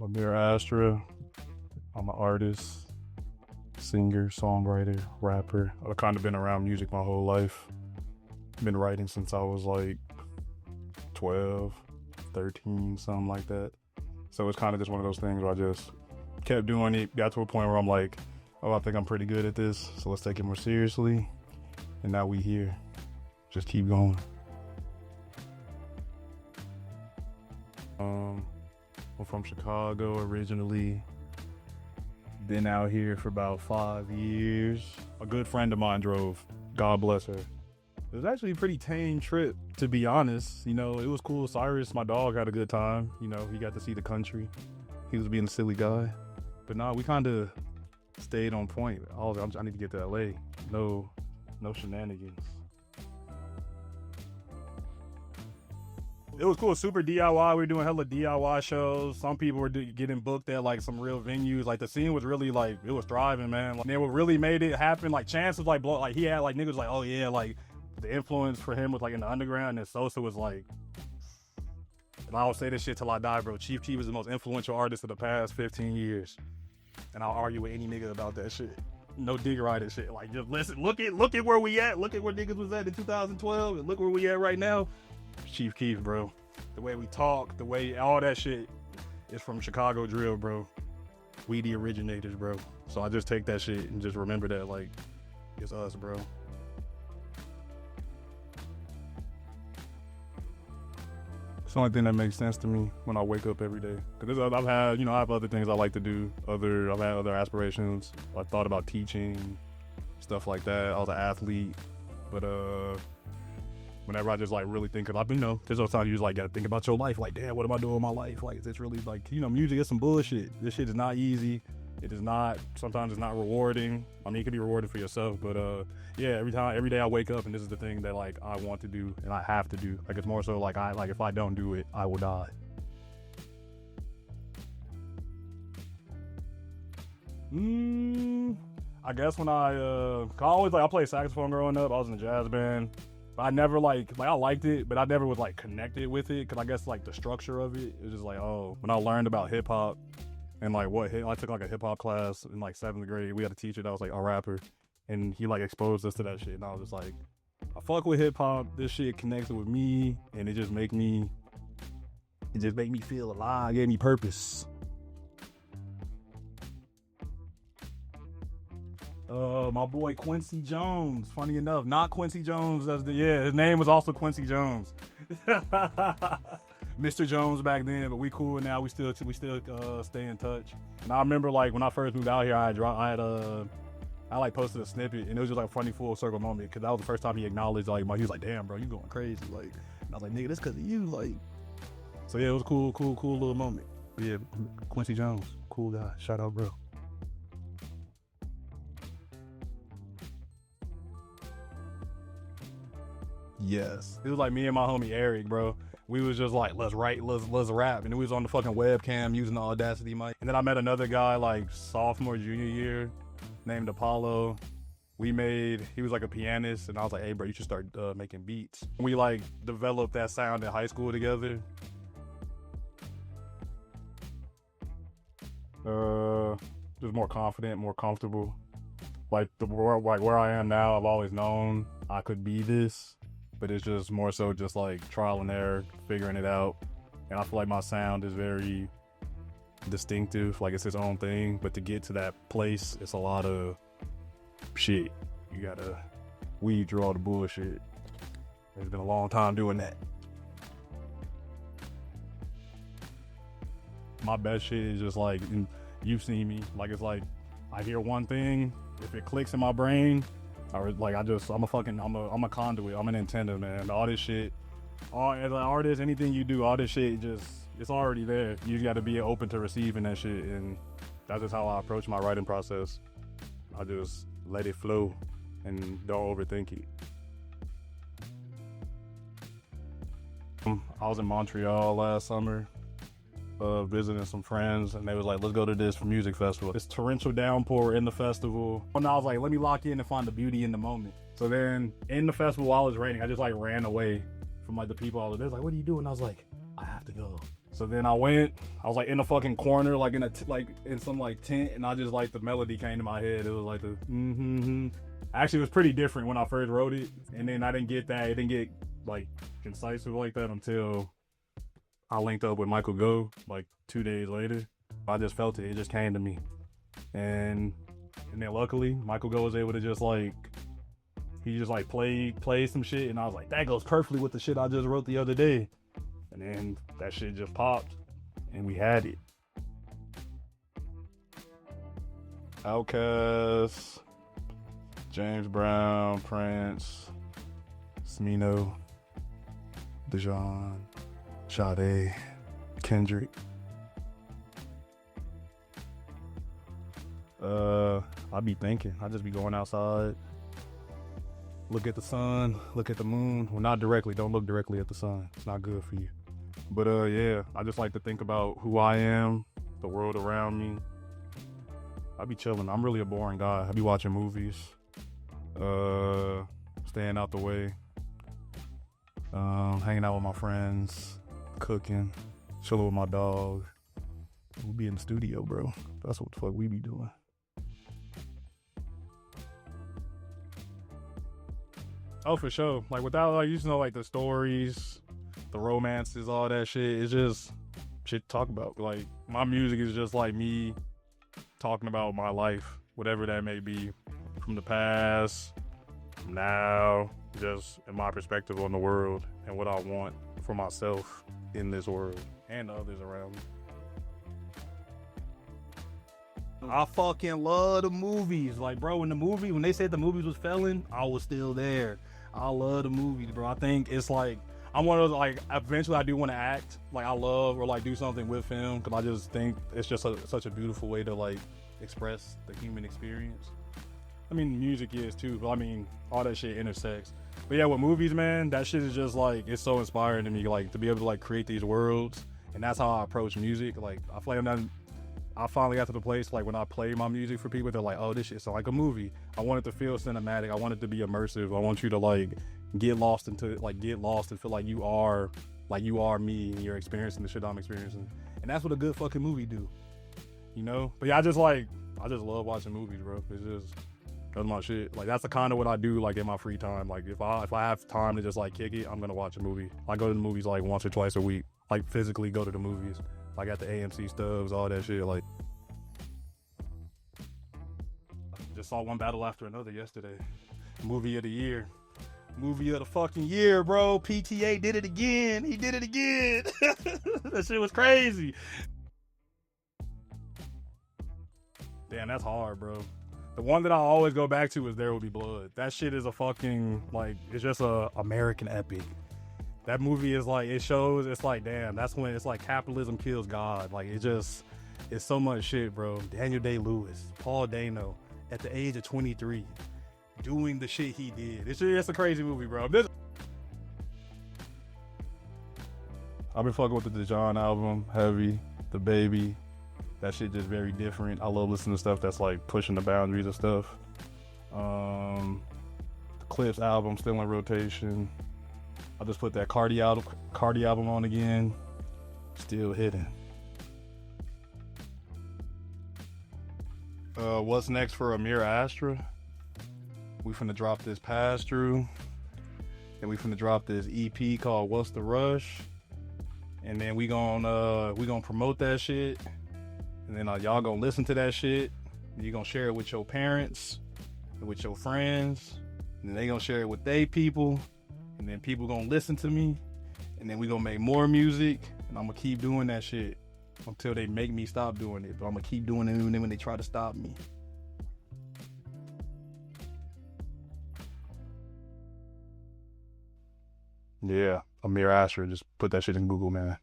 I'm Amir Astra. I'm an artist, singer, songwriter, rapper. I've kind of been around music my whole life. Been writing since I was like 12, 13, something like that. So it's kind of just one of those things where I just kept doing it, got to a point where I'm like, oh, I think I'm pretty good at this, so let's take it more seriously. And now we here. Just keep going. I'm from Chicago originally. Been out here for about 5 years. A good friend of mine drove. God bless her. It was actually a pretty tame trip, to be honest. You know, it was cool. Cyrus, my dog, had a good time. You know, he got to see the country. He was being a silly guy. But nah, we kind of stayed on point. I need to get to LA. No shenanigans. It was cool, super DIY. We were doing hella DIY shows. Some people were getting booked at like some real venues. Like the scene was really like, it was thriving, man. Like, what really made it happen, like Chance was like, like he had like niggas like, oh yeah, like the influence for him was like in the underground, and Sosa was like, and I will say this shit till I die, bro. Chief Keef is the most influential artist of the past 15 years. And I'll argue with any nigga about that shit. No digger right and shit. Like just listen, look at where we at. Look at where niggas was at in 2012 and look where we at right now. Chief Keef, bro. The way we talk, the way all that shit is from Chicago drill, bro. We the originators, bro. So I just take that shit and just remember that, like, it's us, bro. It's the only thing that makes sense to me when I wake up every day. Cause I've had, I have other things I like to do. I've had other aspirations. I thought about teaching, stuff like that. I was an athlete, but whenever I just like really think about, there's those times you just like gotta think about your life. Like, damn, what am I doing with my life? Like, it's really like, music is some bullshit. This shit is not easy. It is not, sometimes it's not rewarding. I mean, it can be rewarding for yourself, but yeah, every day I wake up and this is the thing that like I want to do and I have to do. Like, it's more so like if I don't do it, I will die. I guess when I played saxophone growing up. I was in a jazz band. But I never I liked it, but I never was like connected with it. Cause I guess like the structure of it was just like, oh, when I learned about hip hop and like I took like a hip hop class in like 7th grade. We had a teacher that was like a rapper and he like exposed us to that shit. And I was just like, I fuck with hip hop. This shit connected with me and it just made me feel alive. It gave me purpose. My boy Quincy Jones. Funny enough, not Quincy Jones his name was also Quincy Jones. Mr. Jones back then, but we cool now. We still stay in touch. And I remember like when I first moved out here, I posted a snippet and it was just like a funny full circle moment because that was the first time he acknowledged like he was like, damn bro, you going crazy, like, and I was like, nigga, that's because of you, like. So yeah, it was a cool little moment. But yeah, Quincy Jones, cool guy. Shout out, bro. Yes. It was like me and my homie Eric, bro. We was just like, let's rap. And we was on the fucking webcam using the Audacity mic. And then I met another guy like sophomore, junior year named Apollo. He was like a pianist. And I was like, hey bro, you should start making beats. We like developed that sound in high school together. Just more confident, more comfortable. Like where I am now, I've always known I could be this. But it's just more so just like trial and error, figuring it out. And I feel like my sound is very distinctive, like it's its own thing. But to get to that place, it's a lot of shit. You gotta weed through all the bullshit. It's been a long time doing that. My best shit is just like, you've seen me, like it's like, I hear one thing, if it clicks in my brain, I'm a conduit. I'm an antenna, man. All this shit, as an artist, anything you do, all this shit, it's already there. You just got to be open to receiving that shit, and that's just how I approach my writing process. I just let it flow and don't overthink it. I was in Montreal last summer. Visiting some friends, and they was like, let's go to this music festival. This torrential downpour in the festival. And I was like, let me lock in and find the beauty in the moment. So then in the festival while it was raining, I just like ran away from like the people all of this. Like, what are you doing? I was like, I have to go. So So then I went. I was like in a fucking corner, like in like in some like tent, and I just like the melody came to my head. It was like the Actually, it was pretty different when I first wrote it, and then I didn't get that. It didn't get like concise like that until I linked up with Michael Go like 2 days later. I just felt it. It just came to me, and then luckily Michael Go was able to just like he just like play some shit, and I was like, that goes perfectly with the shit I just wrote the other day. And then that shit just popped, and we had it. Outkast, James Brown, Prince, Smino, Dejan, Sade, Kendrick. I be thinking. I just be going outside, look at the sun, look at the moon. Well, not directly. Don't look directly at the sun. It's not good for you. But yeah, I just like to think about who I am, the world around me. I be chilling. I'm really a boring guy. I be watching movies, staying out the way, hanging out with my friends, cooking, chilling with my dog. We'll be in the studio, bro. That's what the fuck we be doing. Oh, for sure. Like without like like the stories, the romances, all that shit. It's just shit to talk about. Like my music is just like me talking about my life, whatever that may be, from the past, from now, just in my perspective on the world and what I want for myself in this world and the others around me. I fucking love the movies. Like, bro, when they said the movies was failing, I was still there. I love the movies, bro. I think it's like, I'm one of those, like, eventually I do want to act. Like, I love or, like, do something with film because I just think it's just such a beautiful way to, like, express the human experience. I mean, music is too, but I mean, all that shit intersects. But yeah, with movies, man, that shit is just, like, it's so inspiring to me, like, to be able to, like, create these worlds. And that's how I approach music. Like, I feel like I finally got to the place, like, when I play my music for people, they're like, oh, this shit sound like a movie. I want it to feel cinematic. I want it to be immersive. I want you to, like, get lost and feel like you are me and you're experiencing the shit I'm experiencing. And that's what a good fucking movie do, you know? But yeah, I just love watching movies, bro. It's just, that's my shit. Like, that's the kind of what I do, like, in my free time. Like, if I have time to just, like, kick it, I'm gonna watch a movie. I go to the movies, like, once or twice a week. Like, physically go to the movies. Like, at the AMC stubs, all that shit, like. Just saw one battle after another yesterday. Movie of the year. Movie of the fucking year, bro. PTA did it again. He did it again. That shit was crazy. Damn, that's hard, bro. The one that I always go back to is There Will Be Blood. That shit is a fucking, like, it's just a American epic. That movie is like, it shows, it's like, damn, that's when it's like capitalism kills God. Like, it's so much shit, bro. Daniel Day-Lewis, Paul Dano, at the age of 23, doing the shit he did. It's a crazy movie, bro. I've been fucking with the Dejan album, Heavy, The Baby. That shit just very different. I love listening to stuff that's like pushing the boundaries of stuff. The Clips album, still in rotation. I just put that Cartier album on again. Still hitting. What's next for Amir Astra? We finna drop this Pass Through. And we finna drop this EP called What's the Rush. And then we gonna promote that shit. And then y'all gonna listen to that shit. And you gonna share it with your parents and with your friends. And then they gonna share it with they people. And then people gonna listen to me, and then we gonna make more music, and I'm gonna keep doing that shit until they make me stop doing it. But I'm gonna keep doing it even when they try to stop me. Yeah, Amir Astra, just put that shit in Google, man.